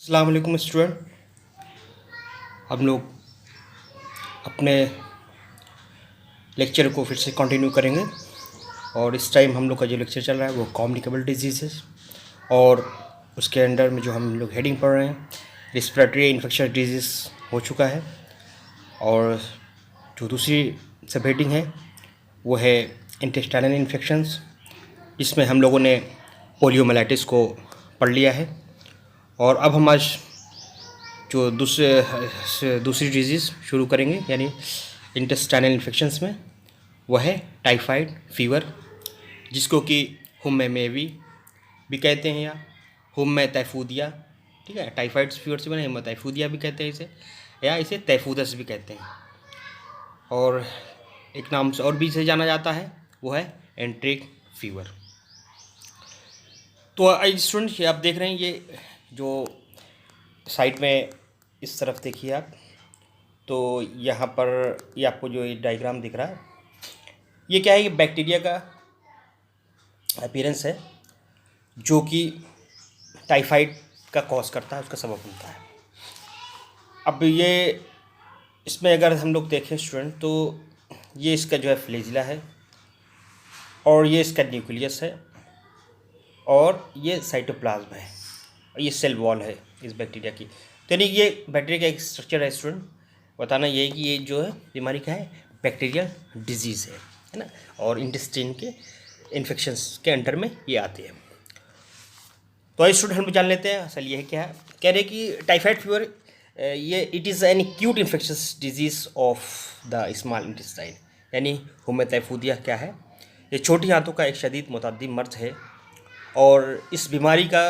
अस्सलाम वालेकुम स्टूडेंट। हम लोग अपने लेक्चर को फिर से कंटिन्यू करेंगे और इस टाइम हम लोग का जो लेक्चर चल रहा है वो कम्युनिकेबल डिजीज़ेस और उसके अंडर में जो हम लोग हेडिंग पढ़ रहे हैं रिस्पिरेटरी इन्फेक्शस डिजीज़ हो चुका है। और जो दूसरी सब हेडिंग है वो है इंटेस्टाइनल इन्फेक्शंस, जिसमें हम लोगों ने पोलियोमाइलाइटिस को पढ़ लिया है। और अब हम आज जो दूसरी डिजीज़ शुरू करेंगे यानी इंटेस्टाइनल इन्फेक्शंस में, वह है टाइफाइड फीवर, जिसको कि हुम्मे मेवी भी कहते हैं या हुम्मे तैफूदिया। ठीक है, टाइफाइड फीवर से बने हुम्मे तैफूदिया भी कहते हैं इसे, या इसे तैफूदस भी कहते हैं। और एक नाम से और भी इसे जाना जाता है, वो है एंट्रिक फीवर। तो आई स्टूडेंट, ये आप देख रहे हैं, ये जो साइड में इस तरफ देखिए आप, तो यहाँ पर ये आपको जो ये डायग्राम दिख रहा है, ये क्या है, ये बैक्टीरिया का अपीयरेंस है जो कि टाइफाइड का कॉज करता है, उसका सबब बनता है। अब ये इसमें अगर हम लोग देखें स्टूडेंट, तो ये इसका जो है फ्लैजिला है और ये इसका न्यूक्लियस है और ये साइटोप्लाज्म है और ये सेल वॉल है इस बैक्टीरिया की। तो यानी ये बैक्टीरिया का एक स्ट्रक्चर है स्टूडेंट। बताना ये है कि ये जो है बीमारी का है बैक्टीरियल डिजीज़ है ना, और इंटेस्टाइन के इन्फेक्शंस के अंडर में ये आती है। तो आइए स्टूडेंट हम जान लेते हैं असल ये है क्या है। कह रहे कि टाइफाइड फीवर ये it is an acute infectious disease of the small intestine, यानी हुम्मे तैफूदिया क्या है, ये छोटी आंतों का एक शदीद मुतअद्दी मर्ज है और इस बीमारी का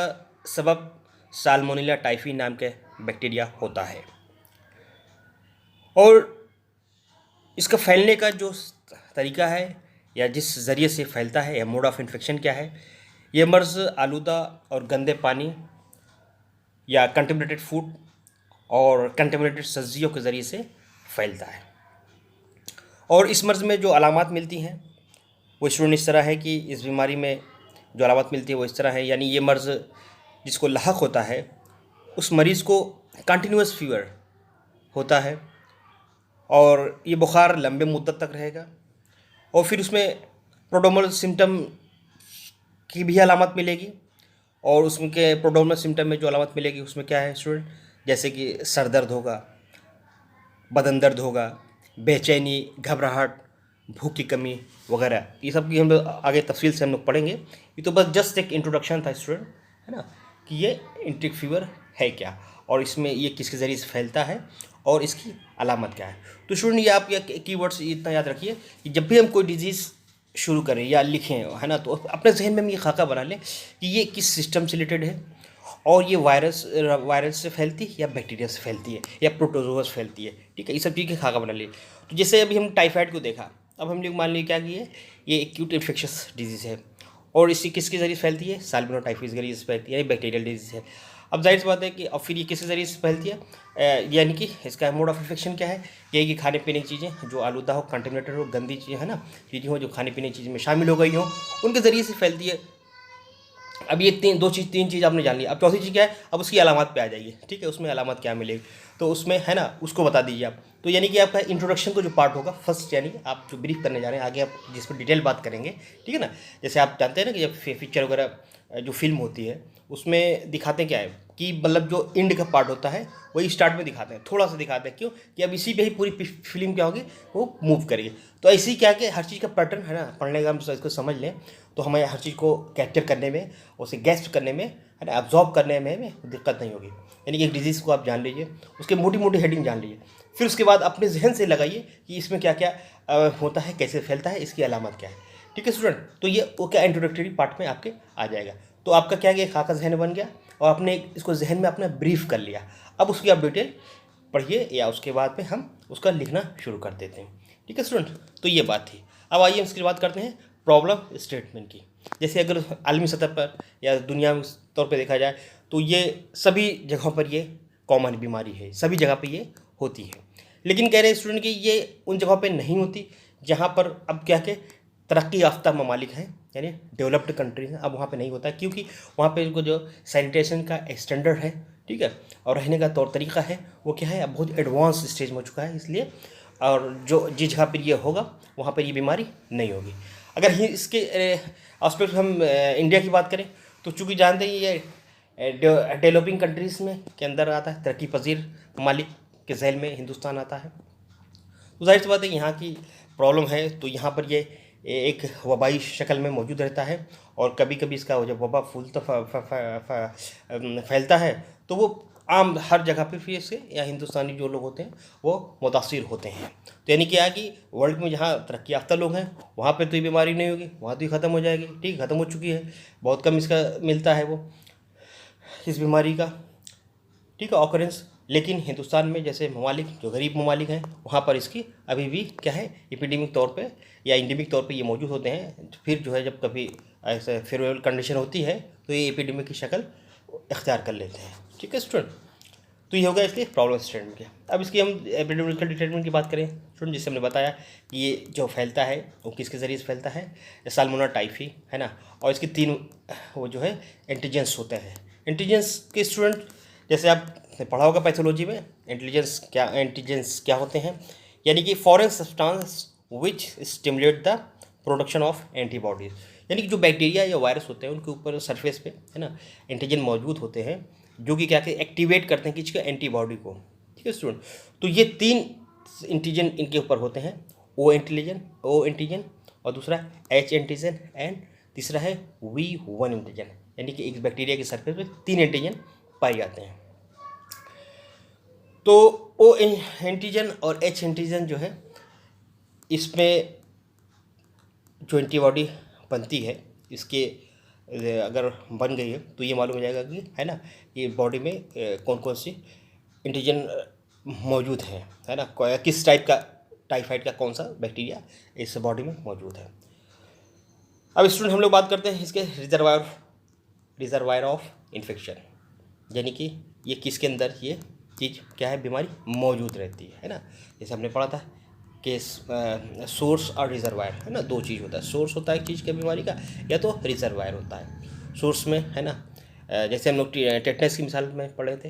सबब साल्मोनेला टाइफी नाम के बैक्टीरिया होता है। और इसका फैलने का जो तरीका है या जिस ज़रिए से फैलता है या मोड ऑफ इन्फेक्शन क्या है, ये मर्ज़ आलूदा और गंदे पानी या कंटेमिनेटेड फूड और कंटेमिनेटेड सब्जियों के ज़रिए से फैलता है। और इस मर्ज़ में जो अलामात मिलती हैं वो स्टूडेंट इस तरह है कि इस बीमारी में जो अलामत मिलती है वो इस तरह है, यानी ये मर्ज़ जिसको लाहक होता है उस मरीज़ को कंटिन्यूस फीवर होता है और ये बुखार लंबे मुद्दत तक रहेगा। और फिर उसमें प्रोड्रोमल सिम्टम की भी अलामत मिलेगी और उसके प्रोड्रोमल सिम्टम में जो अलामत मिलेगी उसमें क्या है स्टूडेंट, जैसे कि सर दर्द होगा, बदन दर्द होगा, बेचैनी, घबराहट, भूख की कमी वगैरह। ये सब की हम लोग आगे तफसील से हम लोग पढ़ेंगे। ये तो बस जस्ट एक इंट्रोडक्शन था स्टूडेंट, है ना, कि ये एंट्रिक फीवर है क्या और इसमें ये किसके ज़रिए से फैलता है और इसकी अलामत क्या है। तो स्टूडेंट ये आप ये कीवर्ड्स इतना याद रखिए कि जब भी हम कोई डिजीज़ शुरू करें या लिखें, है ना, तो अपने जहन में हम ये खाका बना लें कि ये किस सिस्टम से रिलेटेड है और ये वायरस से फैलती है या बैक्टीरिया से फैलती है या प्रोटोजोआ से फैलती है। ठीक है, ये सब चीज़ के खाका बना लिए। तो जैसे अभी हम टाइफाइड को देखा, अब हम लोग मान लीजिए क्या किए, ये एक्यूट इन्फेक्शस डिजीज़ है और इसी किसके ज़रिए फ़ैलती है, साल्मोनेला टाइफी के ज़रिए से फैलती है, बैक्टीरियल डिजीज़ है। अब जाहिर सी बात है कि अब फिर ये किसके ज़रिए से फैलती है, यानी कि इसका मोड ऑफ इन्फेक्शन क्या है, यही कि खाने पीने की चीज़ें जो आलूदा हो, कंटेमिनेटेड हो, गंदी चीज़ें, है ना, चीज़ें हो जो खाने पीने की चीज़ में शामिल हो गई हो, उनके ज़रिए से फैलती है। अब ये तीन चीज़ आपने जान ली। अब चौथी चीज़ क्या है, अब उसकी अलामत पे आ जाइए। ठीक है, उसमें अलामत क्या मिलेगी, तो उसमें, है ना, उसको बता दीजिए आप। तो यानी कि आपका इंट्रोडक्शन का जो पार्ट होगा फर्स्ट, यानी आप जो ब्रीफ करने जा रहे हैं, आगे आप जिस पर डिटेल बात करेंगे, ठीक है ना। जैसे आप जानते हैं ना कि जब पिक्चर वगैरह जो फिल्म होती है उसमें दिखाते हैं क्या है कि मतलब जो एंड का पार्ट होता है वही स्टार्ट में दिखाते हैं, थोड़ा सा दिखाते हैं, क्यों कि अब इसी पे ही पूरी फिल्म क्या होगी वो मूव करेगी। तो ऐसे ही क्या कि हर चीज़ का पैटर्न, है ना, पढ़ने का हम इसको समझ लें तो हमें हर चीज़ को कैप्चर करने में, उसे गैस करने में, है ना, एब्जॉर्ब करने में हमें दिक्कत नहीं होगी। यानी कि एक डिजीज़ को आप जान लीजिए, उसके मोटी मोटी हेडिंग जान लीजिए, फिर उसके बाद अपने जहन से लगाइए कि इसमें क्या क्या होता है, कैसे फैलता है, इसकी अलामत क्या है। ठीक है स्टूडेंट, तो ये वो क्या इंट्रोडक्टरी पार्ट में आपके आ जाएगा। तो आपका क्या है, खाका जहन बन गया और आपने इसको जहन में अपना ब्रीफ कर लिया। अब उसकी आप डिटेल पढ़िए या उसके बाद में हम उसका लिखना शुरू कर देते हैं। ठीक है स्टूडेंट, तो ये बात थी। अब आइए इसकी बात करते हैं प्रॉब्लम स्टेटमेंट की। जैसे अगर आलमी सतह पर या दुनिया में तौर पे देखा जाए तो ये सभी जगहों पर ये कॉमन बीमारी है, सभी जगह पे ये होती है। लेकिन कह रहे हैं स्टूडेंट कि ये उन जगहों पे नहीं होती जहाँ पर अब क्या के तरक्की याफ्ता ममालिक हैं, यानी डेवलप्ड कंट्रीज हैं। अब वहाँ पे नहीं होता क्योंकि वहाँ पे इनको जो सैनिटेशन का स्टैंडर्ड है ठीक है। और रहने का तौर तरीका है वो क्या है, अब बहुत एडवांस स्टेज में हो चुका है, इसलिए और जो जिस जगह पर ये होगा वहाँ पर ये बीमारी नहीं होगी। अगर इसके एस्पेक्ट हम इंडिया की बात करें तो चूँकि जानते हैं ये डेवलपिंग कंट्रीज़ में के अंदर आता है, तरक्की पजीर ममालिक के झैल में हिंदुस्तान आता है। तो जाहिर सी बात है यहाँ की प्रॉब्लम है, तो यहाँ पर ये एक वबाई शक्ल में मौजूद रहता है। और कभी कभी इसका जब वबा फूलता फैलता है तो वो आम हर जगह पे फिर से या हिंदुस्तानी जो लोग होते हैं वो मुतासिर होते हैं। तो यानी क्या है कि वर्ल्ड में जहाँ तरक्की याफ्ता लोग हैं वहाँ पे तो ये बीमारी नहीं होगी, वहाँ तो ये ख़त्म हो जाएगी। ठीक, ख़त्म हो चुकी है, बहुत कम इसका मिलता है वो इस बीमारी का, ठीक है, ऑकरेंस। लेकिन हिंदुस्तान में जैसे ममालिक जो गरीब ममालिक हैं वहाँ पर इसकी अभी भी क्या है एपिडेमिक तौर पे या इंडेमिक तौर पे ये मौजूद होते हैं। फिर जो है जब कभी ऐसे फेवरेबल कंडीशन होती है तो ये एपिडेमिक की शक्ल इख्तियार कर लेते हैं। ठीक है स्टूडेंट, तो ये हो गया इसके प्रॉब्लम स्टेटमेंट के। अब इसकी हम एपिडेमिकल ट्रीटमेंट की बात करें स्टूडेंट, जिससे हमने बताया कि ये जो फैलता है वो किसके ज़रिए से फैलता है, साल्मोनेला टाइफी है ना। और इसके 3 वो जो है एंटीजेंस होते हैं। एंटीजेंस के स्टूडेंट जैसे आपने पढ़ा होगा पैथोलॉजी में, एंटीजेंस क्या होते हैं, यानी कि foreign substance which stimulate the production of antibodies, यानी कि जो बैक्टीरिया या वायरस होते हैं उनके ऊपर सरफेस पे है ना एंटीजन मौजूद होते हैं जो कि क्या कहते हैं एक्टिवेट करते हैं किसका, एंटीबॉडी को। ठीक है स्टूडेंट, तो ये 3 एंटीजन इनके ऊपर होते हैं, ओ एंटीजन और दूसरा एच एंटीजन एंड तीसरा है V1 एंटीजन, यानी कि एक बैक्टीरिया के सरफेस पे 3 एंटीजन पाए जाते हैं। तो ओ एंटीजन और एच एंटीजन जो है इसमें जो एंटीबॉडी बनती है इसके अगर बन गई है तो ये मालूम हो जाएगा कि है ना ये बॉडी में कौन कौन सी एंटीजन मौजूद है ना, किस टाइप का टाइफाइड का कौन सा बैक्टीरिया इस बॉडी में मौजूद है। अब स्टूडेंट हम लोग बात करते हैं इसके रिजर्वायर ऑफ इन्फेक्शन, यानी कि ये किसके अंदर ये चीज़ क्या है बीमारी मौजूद रहती है ना। जैसे हमने पढ़ा था कि सोर्स और रिजर्वायर है ना, 2 चीज़ होता है। सोर्स होता है एक चीज़ के बीमारी का या तो रिजर्वायर होता है। सोर्स में है ना जैसे हम लोग टेटनस की मिसाल में पढ़े थे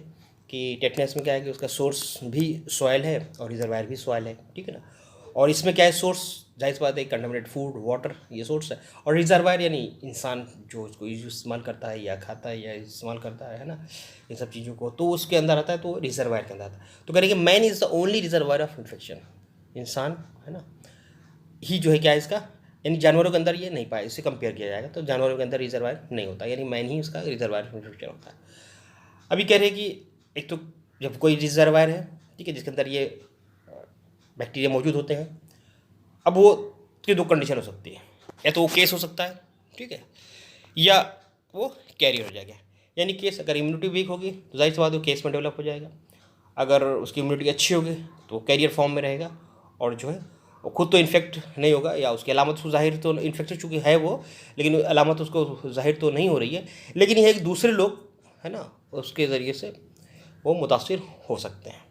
कि टेटनस में क्या है कि उसका सोर्स भी सॉइल है और रिजर्वायर भी सॉइल है, ठीक है ना। और इसमें क्या है सोर्स, जाहिर सी बात है कंटामिनेटेड फूड वाटर ये सोर्स है, और रिजर्वायर यानी इंसान जो इसको इस्तेमाल करता है या खाता है या इस्तेमाल करता है ना इन सब चीज़ों को, तो उसके अंदर आता है, तो रिजर्वायर के अंदर आता है। तो करेंगे man is the only reservoir of infection, इंसान है ना ही जो है क्या है इसका, यानी जानवरों के अंदर ये नहीं पाया, इससे कंपेयर किया जाएगा तो जानवरों के अंदर रिजर्वायर नहीं होता, यानी मैन ही उसका रिजर्वायर ऑफ इन्फेक्शन होता है। अभी कह रहे हैं कि एक तो जब कोई रिजर्वायर है ठीक है जिसके अंदर ये बैक्टीरिया मौजूद होते हैं, अब वो की 2 कंडीशन हो सकती है, या तो वो केस हो सकता है ठीक है या वो कैरियर हो जाएगा। यानी केस अगर इम्यूनिटी वीक होगी तो जाहिर सी बात है केस में डेवलप हो जाएगा, अगर उसकी इम्यूनिटी अच्छी होगी तो कैरियर फॉर्म में रहेगा और जो है वो खुद तो इन्फेक्ट नहीं होगा या उसकी अलामत उसको जाहिर तो इन्फेक्शन चूँकि है वो, लेकिन अलामत उसको जाहिर तो नहीं हो रही है, लेकिन यह एक दूसरे लोग है ना उसके ज़रिए से वो मुतासिर हो सकते हैं।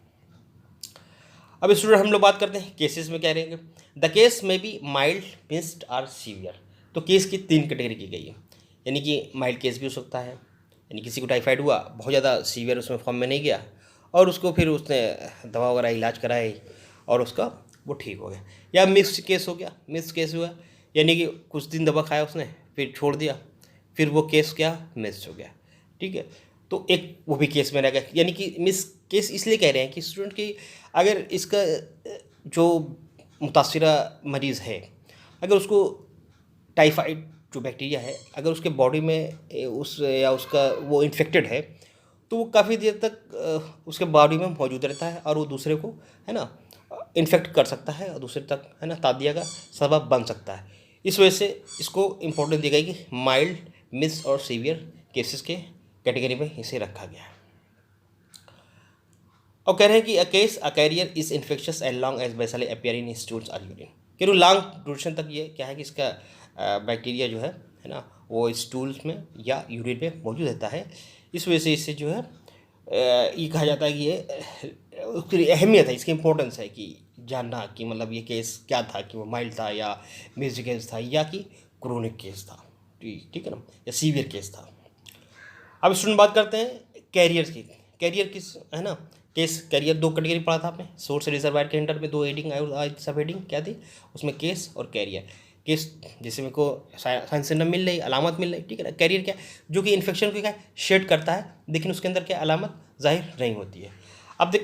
अब स्टूडेंट हम लोग बात करते हैं केसेस में क्या रहेंगे। The case may be mild missed or severe, तो केस की 3 कैटेगरी की गई है, यानी कि माइल्ड केस भी हो सकता है, यानी किसी को टाइफाइड हुआ बहुत ज़्यादा सीवियर उसमें फॉर्म में नहीं गया और उसको फिर उसने दवा वगैरह इलाज कराई और उसका वो ठीक हो गया, या मिक्स्ड केस हो गया। मिक्स्ड केस हुआ यानी कि कुछ दिन दवा खाया उसने फिर छोड़ दिया, फिर वो केस क्या मिक्स्ड हो गया, ठीक है। तो एक वो भी केस में रहेगा, यानी कि मिस केस इसलिए कह रहे हैं कि स्टूडेंट की अगर इसका जो मुतासिरा मरीज़ है अगर उसको टाइफाइड जो बैक्टीरिया है अगर उसके बॉडी में उस या उसका वो इन्फेक्टेड है तो वो काफ़ी देर तक उसके बॉडी में मौजूद रहता है और वो दूसरे को है ना इन्फेक्ट कर सकता है और दूसरे तक है ना तादिया का सबब बन सकता है। इस वजह से इसको इम्पोर्टेंस दी गई कि माइल्ड मिस और सीवियर केसेस के कैटेगरी में इसे रखा गया है। और कह रहे हैं कि a carrier is infectious as long as basically appear in stools और यूरिन, कि लॉन्ग ड्यूरेशन तक ये क्या है कि इसका बैक्टीरिया जो है ना वो स्टूल्स में या यूरिन में मौजूद रहता है। इस वजह से इससे जो है ये कहा जाता है कि ये उसकी अहमियत है, इसकी इम्पोर्टेंस है कि जानना कि मतलब ये केस क्या था, कि वो माइल्ड था या मिस्ड केस था या कि क्रोनिक केस था, ठीक है ना, या सीवियर केस था। अब स्टूडेंट बात करते हैं कैरियर्स की। कैरियर किस है ना, केस कैरियर दो कैटेगरी पढ़ा था आपने, सोर्स रिजर्वायर के अंडर में दो हेडिंग और सब हेडिंग क्या थी उसमें, केस और कैरियर। केस जैसे मेरे को साइंस सिम्टम मिल रही, अलामत मिल रही, ठीक है ना। कैरियर क्या, जो कि इन्फेक्शन को क्या शेड करता है लेकिन उसके अंदर क्या अलामत जाहिर नहीं होती है। अब द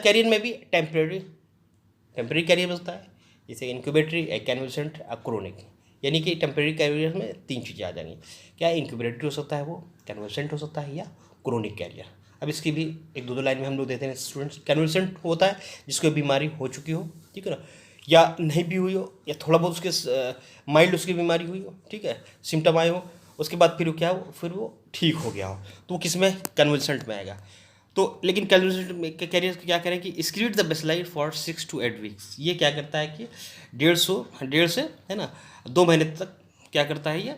कैरियर में भी टेम्परेरी कैरियर होता है, जैसे इंक्यूबेटरी, कैन्वलसेंट, क्रोनिक। यानी कि टेम्परेरी कैरियर में तीन चीज़ें आ जाएंगी, क्या इंक्यूबेटरी हो सकता है, वो कैन्वलसेंट हो सकता है, या क्रोनिक कैरियर। अब इसकी भी एक दो लाइन में हम लोग देते हैं स्टूडेंट्स। कैन्वलसेंट होता है जिसको बीमारी हो चुकी हो, ठीक है ना, या नहीं भी हुई हो, या थोड़ा बहुत उसके माइल्ड उसकी बीमारी हुई हो, ठीक है, सिम्टम आए हो, उसके बाद फिर वो क्या हो, फिर वो ठीक हो गया हो, तो वो किस में, कन्वलसेंट में आएगा। तो लेकिन कैलकुलेट के कैरियर क्या करें कि excrete the bacilli for 6 to 8 weeks. ये क्या करता है कि 150 है ना 2 महीने तक क्या करता है, ये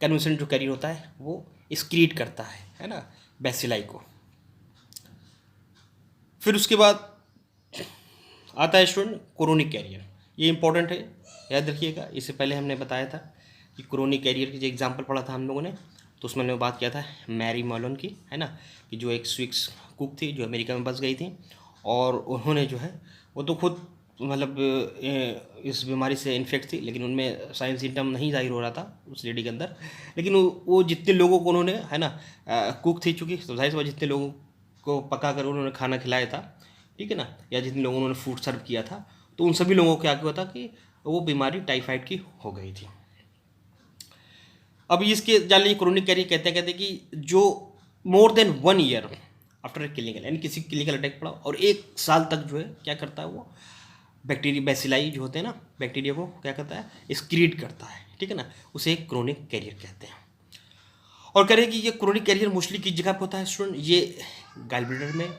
कन्वेंशन जो कैरियर होता है वो स्क्रीट करता है ना, बेसिलाई को। फिर उसके बाद आता है स्टूडेंट क्रोनिक कैरियर। ये इंपॉर्टेंट है, याद रखिएगा। इससे पहले हमने बताया था कि क्रोनिक कैरियर की जो एग्जांपल पढ़ा था हम लोगों ने, तो उसमें हमने बात किया था मैरी मॉलन की, है ना, कि जो एक स्विस कुक थी जो अमेरिका में बस गई थी, और उन्होंने जो है वो तो खुद मतलब इस बीमारी से इन्फेक्ट थी, लेकिन उनमें साइन सिम्टम नहीं जाहिर हो रहा था उस लेडी के अंदर। लेकिन वो जितने लोगों को उन्होंने, है ना, कुक थी चूँकि, तो जाहिर सी बात जितने लोगों को पका कर उन्होंने खाना खिलाया था, ठीक है ना, या जितने लोगों उन्होंने फूड सर्व किया था, तो उन सभी लोगों को क्या हुआ था कि वो बीमारी टाइफाइड की हो गई थी। अब इसके जान लीजिए क्रोनिक कैरियर कहते हैं कि जो more than 1 year after clinical, यानी किसी क्लिनिकल अटैक पड़ा और 1 साल तक जो है क्या करता है वो बैक्टीरिया बेसिलाई जो होते हैं ना, बैक्टीरिया को क्या करता है, स्क्रीट करता है, ठीक है ना, उसे क्रोनिक कैरियर कहते हैं। और कह रहे हैं कि ये क्रोनिक कैरियर मोस्टली किस जगह पर होता है स्टूडेंट, ये गॉल ब्लैडर में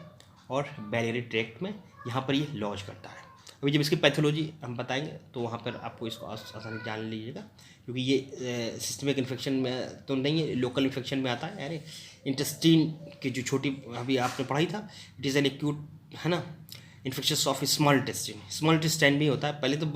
और बैलियरी ट्रैक्ट में, यहाँ पर ये लॉज करता है। अभी जब इसकी पैथोलॉजी हम बताएंगे तो वहाँ पर आपको इसको आसानी जान लीजिएगा, क्योंकि ये सिस्टमिक इन्फेक्शन में तो नहीं है, लोकल इन्फेक्शन में आता है। अरे इंटेस्टीन की जो छोटी अभी आपने पढ़ाई था, इट इज़ एन एक्यूट, है ना, इन्फेक्शंस ऑफ स्मॉल इंटेस्टाइन भी होता है। पहले तो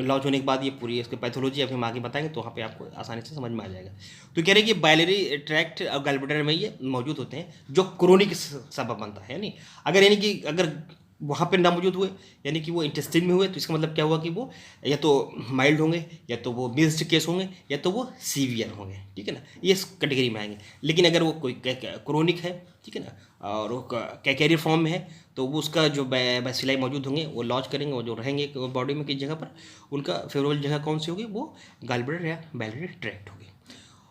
लॉन्च होने के बाद ये पूरी इसकी पैथोलॉजी अभी हम आगे बताएंगे तो वहाँ पे आपको आसानी से समझ में आ जाएगा। तो कह रहे हैं कि बायलरी ट्रैक्ट और गॉल ब्लैडर में ये मौजूद होते हैं जो क्रोनिक सबब बनता है, यानी अगर वहाँ पे ना मौजूद हुए, यानी कि वो इंटेस्टाइन में हुए, तो इसका मतलब क्या हुआ कि वो या तो माइल्ड होंगे, या तो वो मिक्स्ड केस होंगे, या तो वो सीवियर होंगे, ठीक है ना, ये इस कैटेगरी में आएंगे। लेकिन अगर वो कोई क्रोनिक है, ठीक है ना, और वो कैरियर फॉर्म में है, तो वो उसका जो बैसिलाई मौजूद होंगे वो लॉन्च करेंगे, वो जो रहेंगे बॉडी में किस जगह पर, उनका फेवरेबल जगह कौन सी होगी, वो गॉल ब्लैडर या बैलियरी ट्रैक्ट होगी।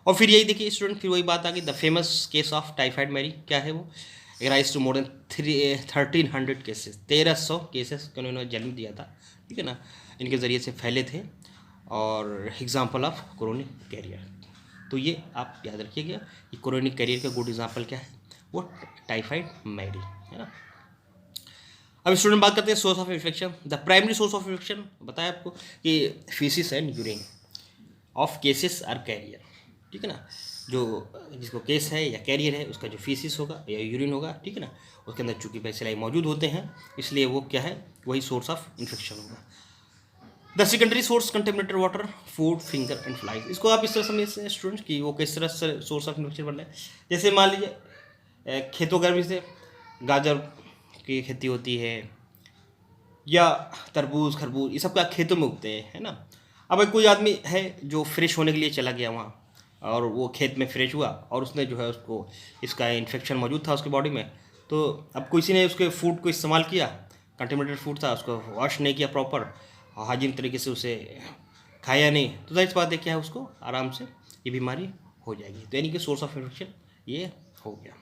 और फिर यही देखिए स्टूडेंट, फिर वही बात आ गई, the famous case of typhoid Mary. क्या है वो, rise to more than 1300 cases, 1300 cases को उन्होंने जन्म दिया था, ठीक है ना, इनके ज़रिए से फैले थे। और एग्जाम्पल ऑफ क्रोनिक कैरियर, तो ये आप याद रखिएगा कि क्रोनिक कैरियर का गुड एग्जाम्पल क्या है, वो टाइफाइड मैरी, है ना। अब स्टूडेंट बात करते हैं source of infection. The primary source of infection बताया आपको कि faeces and urine of cases are carrier, ठीक है ना, जो जिसको केस है या कैरियर है उसका जो फीसिस होगा या यूरिन होगा, ठीक है ना, उसके अंदर चूंकि बैसिलाई मौजूद होते हैं, इसलिए वो क्या है, वही सोर्स ऑफ इन्फेक्शन होगा। The secondary source contaminated water, food, finger and flies. इसको आप इस तरह समझते स्टूडेंट कि वो किस तरह से सोर्स ऑफ इन्फेक्शन बन रहा है। जैसे मान लीजिए खेतों गर्मी से गाजर की खेती होती है, या तरबूज, खरबूज, ये सब क्या खेतों में उगते हैं, है ना। अब कोई आदमी है जो फ्रेश होने के लिए चला गया वहाँ, और वो खेत में फ्रेश हुआ, और उसने जो है उसको इसका इन्फेक्शन मौजूद था उसकी बॉडी में, तो अब किसी ने उसके फूड को इस्तेमाल किया, कंटेमिनेटेड फूड था, उसको वॉश नहीं किया प्रॉपर, हाइजीन तरीके से उसे खाया नहीं, तो जाहिर सी बात है क्या है, उसको आराम से ये बीमारी हो जाएगी। तो यानी कि सोर्स ऑफ इन्फेक्शन ये हो गया।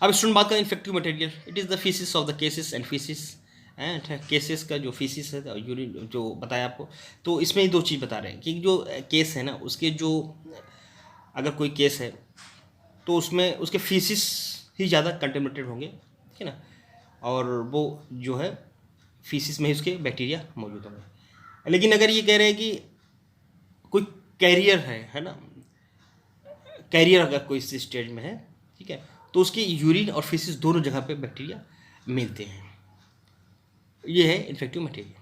अब स्टूडेंट बात करें infective material, it is the faeces of the cases and faeces, and cases का जो फीसिस है यूरिन जो बताया आपको, तो इसमें ही दो चीज़ बता रहे हैं कि जो केस है ना, उसके जो अगर कोई केस है तो उसमें उसके फीसिस ही ज़्यादा कंटेमिनेटेड होंगे, ठीक है ना, और वो जो है फीसिस में ही उसके बैक्टीरिया मौजूद होंगे। लेकिन अगर ये कह रहे हैं कि कोई कैरियर है ना, कैरियर अगर कोई इस स्टेज में है, ठीक है, तो उसकी यूरिन और फीसिस दोनों जगह पे बैक्टीरिया मिलते हैं। ये है infective material.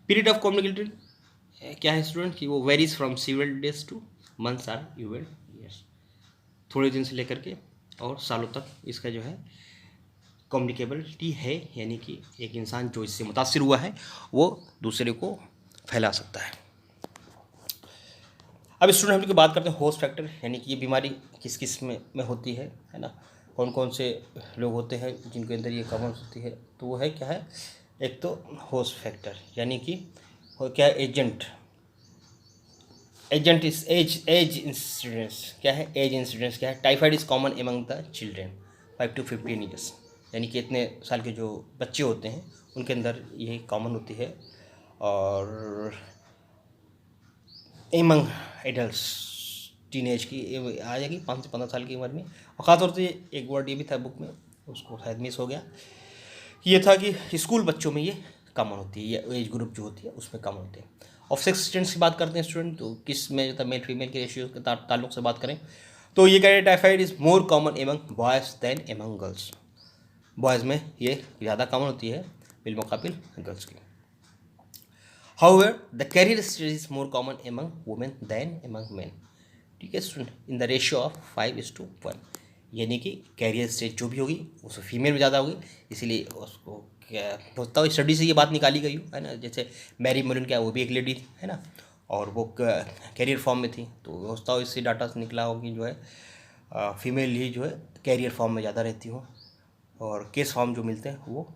Period of communicated क्या है स्टूडेंट कि वो varies from several days to months or even years, थोड़े दिन से लेकर के और सालों तक इसका जो है कम्युनिकेबिलिटी है, यानी कि एक इंसान जो इससे मुतासिर हुआ है वो दूसरे को फैला सकता है। अब स्टूडेंट हम लोग की बात करते हैं होस्ट फैक्टर, यानी कि ये बीमारी किस किस में होती है ना, कौन कौन से लोग होते हैं जिनके अंदर ये कॉमन होती है। तो वो है क्या है, एक तो होस्ट फैक्टर, यानी कि क्या एजेंट एजेंट इस एज इंसिडेंस क्या है, एज इंसिडेंस क्या है। Typhoid is common among the children 5 to 15 years, यानी कि इतने साल के जो बच्चे होते हैं उनके अंदर ये कॉमन होती है। और एमंग एडल्ट टीनेज की आ जाएगी 5 से 15 साल की उम्र में। और ख़ासतौर से एक वर्ड ये भी था बुक में, उसको शायद मिस हो गया, ये था कि स्कूल बच्चों में ये कॉमन होती है, ये एज ग्रुप जो होती है उसमें कॉमन होती है। और सेक्स स्टूडेंट्स की बात करते हैं स्टूडेंट, तो किस में जब मेल फीमेल के रेशियो के ताल्लुक से बात करें तो ये कह रहे हैं typhoid is more common among boys than among girls. Boys में ये ज़्यादा कॉमन होती है बिलमुकाबिल गर्ल्स की। However, the career stage is more common among women than among men. ठीक है student, in the ratio of 5:1, यानी कि कैरियर स्टेज जो भी होगी उसको फीमेल में ज़्यादा होगी, इसीलिए उसको क्या होता है, स्टडी से ये बात निकाली गई है ना। जैसे मैरी मोलिन क्या, वो भी एक लेडी थी है ना, और वो कैरियर फॉर्म में थी, तो होता हो इससे डाटा से निकला हो कि जो है फीमेल ही जो है कैरियर फॉर्म में ज़्यादा रहती हो, और केस फॉर्म जो मिलते हैं वो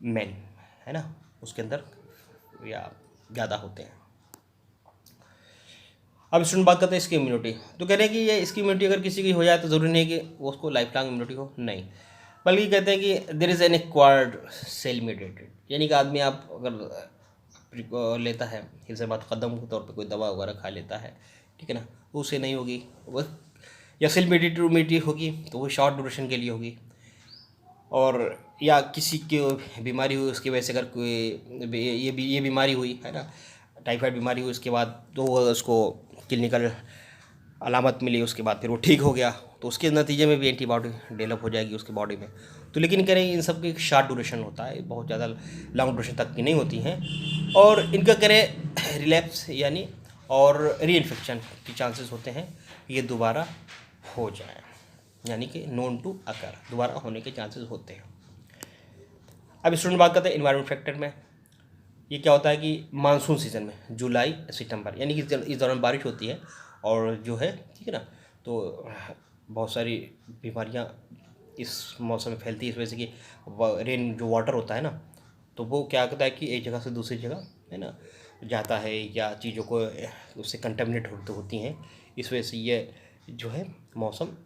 मेन है ना उसके अंदर या ज़्यादा होते हैं। अब स्टूडेंट बात करते हैं इसकी इम्यूनिटी, तो कह रहे हैं कि ये इसकी इम्यूनिटी अगर किसी की हो जाए तो ज़रूरी नहीं कि वो उसको लाइफ लॉन्ग इम्यूनिटी हो, नहीं, बल्कि कहते हैं कि there is an acquired cell mediated, यानी कि आदमी आप अगर लेता है इससे बात कदम के तौर पे कोई दवा वगैरह खा लेता है, ठीक है ना, तो उसे नहीं होगी वो, या सेल मीडिएटेड इम्यूनिटी होगी तो वो शॉर्ट ड्यूरेशन के लिए होगी। और या किसी की बीमारी हुई उसकी वजह से अगर कोई ये बीमारी हुई है ना, टाइफाइड बीमारी हुई उसके बाद तो उसको क्लिनिकल अलामत मिली, उसके बाद फिर वो ठीक हो गया, तो उसके नतीजे में भी एंटीबॉडी डेवलप हो जाएगी उसके बॉडी में। तो लेकिन कह रहे हैं इन सब की एक शॉर्ट ड्यूरेशन होता है, बहुत ज़्यादा लॉन्ग ड्यूरेशन तक की नहीं होती हैं। और इनका करें रिलैप्स यानी और री इन्फेक्शन के चांसेस होते हैं ये दोबारा हो जाए, यानी कि नोन टू अकर, दोबारा होने के चांसेस होते हैं। अब स्टूडेंट बात करते हैं इन्वायरमेंट फैक्टर में। ये क्या होता है कि मानसून सीज़न में जुलाई सितंबर, यानी कि इस दौरान बारिश होती है और जो है ठीक है ना, तो बहुत सारी बीमारियां इस मौसम में फैलती है, इस वजह से कि रेन जो वाटर होता है ना, तो वो क्या करता है कि एक जगह से दूसरी जगह है ना जाता है, या चीज़ों को उससे कंटेमिनेट होती हैं, इस वजह से ये जो है मौसम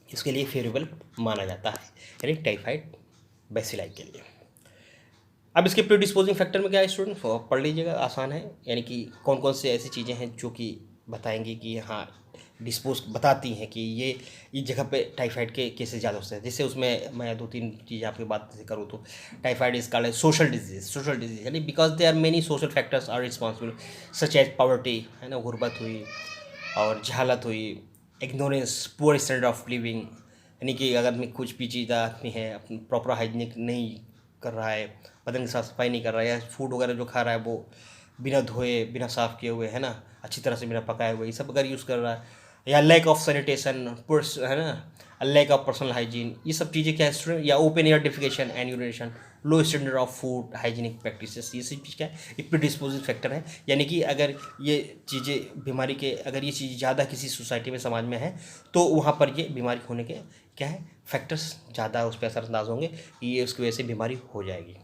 इसके लिए फेवरेबल माना जाता है, यानी टाइफाइड बैसिलाई के लिए। अब इसके प्रीडिस्पोजिंग फैक्टर में क्या है स्टूडेंट, पढ़ लीजिएगा, आसान है, यानी कि कौन कौन से ऐसी चीज़ें हैं जो कि बताएंगे कि हाँ डिस्पोज बताती हैं कि ये इस जगह पे टाइफाइड के केसेस ज़्यादा होते हैं। जैसे उसमें मैं 2-3 चीज़ आपकी बात से करूँ तो typhoid is called social disease यानी because there are many social factors are responsible such as poverty है ना, गुर्बत हुई और जहालत हुई, ignorance, poor standard of living, यानी कि अगर आदमी कुछ भी चीज़ आदमी है अपनी प्रॉपर हाइजीनिक नहीं कर रहा है, बदन की साफ सफाई नहीं कर रहा है, या फूड वगैरह जो खा रहा है वो बिना धोए बिना साफ़ किए हुए है ना, अच्छी तरह से बिना पकाए हुए, ये सब अगर यूज़ कर रहा है, या लैक ऑफ सैनिटेशन है ना, लैक ऑफ पर्सनल हाइजीन, ये सब चीज़ें क्या है स्टूडेंट, या open air defecation and urination, low standard of food hygienic practices, ये सब चीज़ क्या है, ये प्रीडिस्पोजिंग फैक्टर है। यानी कि अगर ये चीज़ें बीमारी के अगर ये चीज़ ज़्यादा किसी सोसाइटी में समाज में है तो वहाँ पर ये बीमारी होने के क्या है फैक्टर्स ज़्यादा उस पर असरअंदाज होंगे, ये उसकी वजह से बीमारी हो जाएगी।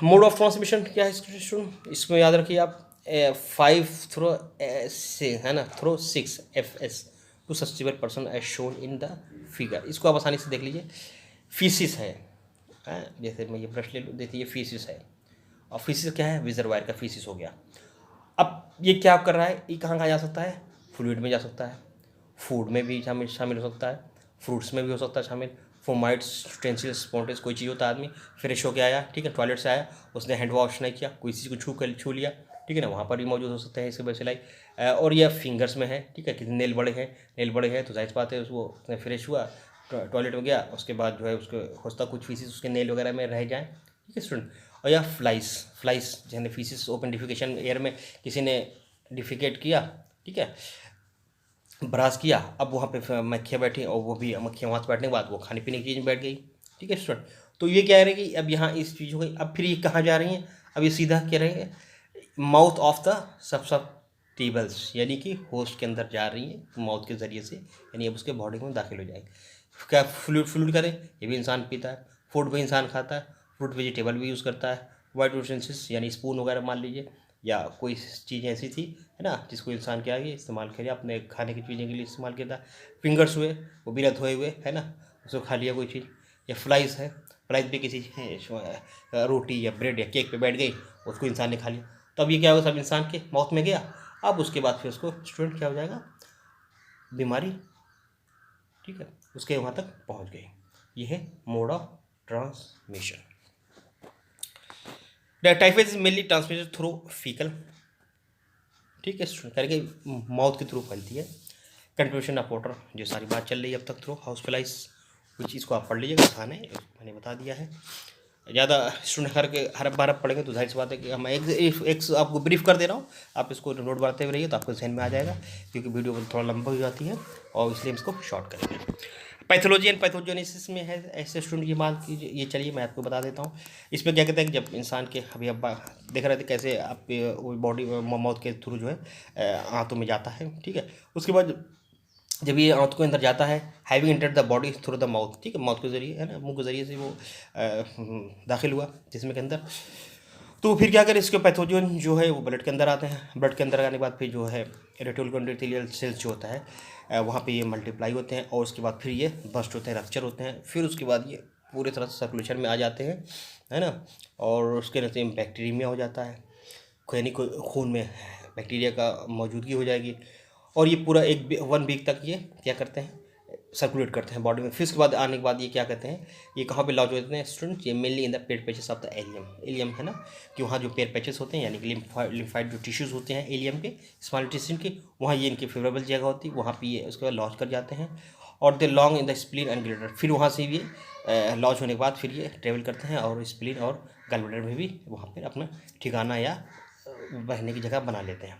मोड ऑफ ट्रांसमिशन क्या है स्टूडेंट, इसमें याद रखिए आप 5 थ्रो से है ना, through 6 FS to susceptible person as shown in the figure, इसको आप आसानी से देख लीजिए। फीसिस है, जैसे मैं ये ब्रश ले लूँ, देखिए ये फीसिस है, और फीसिस क्या है, रिजर्वायर का फीसिस हो गया। अब ये क्या कर रहा है, ये कहाँ कहाँ जा सकता है, फ्लूइड में जा सकता है, फूड में भी शामिल हो सकता है, फ्रूट्स में भी हो सकता है शामिल, फोमाइट्स यूटेंसिल्स स्पॉन्टेस, कोई चीज़ होता है आदमी फ्रेश होके आया, ठीक है, टॉयलेट से आया, उसने हैंड वॉश नहीं किया, कोई चीज़ को छू लिया, ठीक है ना, वहाँ पर भी मौजूद हो सकते हैं इसके बैसिलाई। और यह फिंगर्स में है, ठीक है, किसी नेल बड़े हैं तो जाहिर बात है वो उसने फ्रेश हुआ, टॉयलेट में गया, उसके बाद जो है उसको होता कुछ फीसिस उसके नेल वगैरह में रह जाए, ठीक है स्टूडेंट। और या फ्लाइस जैसे फीसिस ओपन डिफिकेशन, एयर में किसी ने डिफिकेट किया, ठीक है, ब्रास किया, अब वहाँ पे मक्खियाँ बैठी और वो भी मक्खियाँ वहाँ से बैठने के बाद वो खाने पीने की चीज़ में बैठ गई। ठीक है स्टूडेंट, तो ये क्या है कि अब यहाँ इस चीज़ हो गई। अब फिर ये कहाँ जा रही हैं, अब ये सीधा क्या रहेंगे, माउथ ऑफ द सब्सटेबल्स, यानी कि होस्ट के अंदर जा रही है माउथ के ज़रिए से, यानी अब उसके बॉडी में दाखिल हो जाएगी। क्या फ्लूइड फ्लूइड करें, ये भी इंसान पीता है, फूड भी इंसान खाता है, फ्रूट वेजिटेबल भी यूज़ करता है, वाइट यूटेंसिल्स यानी स्पून वगैरह मान लीजिए, या कोई चीज़ ऐसी थी है ना जिसको इंसान क्या है इस्तेमाल किया अपने खाने की चीज़ें के लिए इस्तेमाल किया था। फिंगर्स हुए वो बिना धोए हुए है ना, उसको खा लिया कोई चीज़, या फ्लाइज है, फ्लाइज भी किसी रोटी या ब्रेड या केक पे बैठ गई, उसको इंसान ने खा लिया, तो अब ये क्या होगा, सब इंसान के माउथ में गया। अब उसके बाद फिर उसको स्टूडेंट क्या हो जाएगा, बीमारी, ठीक है, उसके वहाँ तक पहुँच गई। ये है mode of transmission. The typhoid is mainly transmitted through faecal, ठीक है स्टूडेंट, करके माउथ के थ्रू फैलती है। कंट्रीब्यूशन ऑफ वाटर, जो सारी बात चल रही है अब तक, थ्रू हाउस फ्लाइज, कुछ चीज़ को आप पढ़ लीजिएगा, आसान है, मैंने बता दिया है। ज़्यादा स्टूडेंट हर बार आप पढ़ेंगे तो जाहिर सी बात है कि हम एक आपको ब्रीफ कर दे रहा हूँ, आप इसको नोट बढ़ाते हुए रहिए तो आपको ध्यान में आ जाएगा, क्योंकि वीडियो थोड़ा लंबा हो जाती है और इसलिए हम इसको शॉर्ट करेंगे। पैथोलॉजी एंड पैथोजेनेसिस में है ऐसे स्टूडेंट की मान कीजिए, ये चलिए मैं आपको बता देता हूँ। इसमें क्या कहते हैं कि जब इंसान के अभी अब देख रहे थे कैसे आपके वो बॉडी माउथ के थ्रू जो है आंतों में जाता है, ठीक है, उसके बाद जब ये आंत के अंदर जाता है, having entered the body through the mouth, ठीक है, माउथ के जरिए है ना, मुंह के जरिए से वो दाखिल हुआ जिसमें के अंदर, तो फिर क्या करें, इसके पैथोजन जो है वो ब्लड के अंदर आते हैं, ब्लड के अंदर आने के बाद फिर जो है रेटिकुलर एंडोथेलियल सेल्स जो होता है वहाँ पे ये मल्टीप्लाई होते हैं, और उसके बाद फिर ये बस्ट होते हैं, रप्चर होते हैं, फिर उसके बाद ये पूरी तरह से सर्कुलेशन में आ जाते हैं, है ना, और उसके नतीजे में बैक्टीरिया हो जाता है, यानी खून में बैक्टीरिया का मौजूदगी हो जाएगी, और ये पूरा 1 वीक तक ये क्या करते हैं, सर्कुलेट करते हैं बॉडी में। फिर उसके बाद आने के बाद ये क्या कहते हैं, ये कहाँ पे लॉज होते हैं स्टूडेंट, ये mainly in the pair patches of the allium, allium है ना, कि वहाँ जो पेयर पैचेस होते हैं यानी कि लिम्फाइड जो टिश्यूज़ होते हैं एलियम के, स्मॉल इंटेस्टाइन के, वहाँ ये इनकी फेवरेबल जगह होती है, वहाँ पे ये उसके बाद लॉज कर जाते हैं, और they long in the spleen and glands, फिर वहाँ से ये लॉज होने के बाद फिर ये ट्रेवल करते हैं और स्प्लीन और गलब्लैडर में भी वहाँ पर अपना ठिकाना या बहने की जगह बना लेते हैं।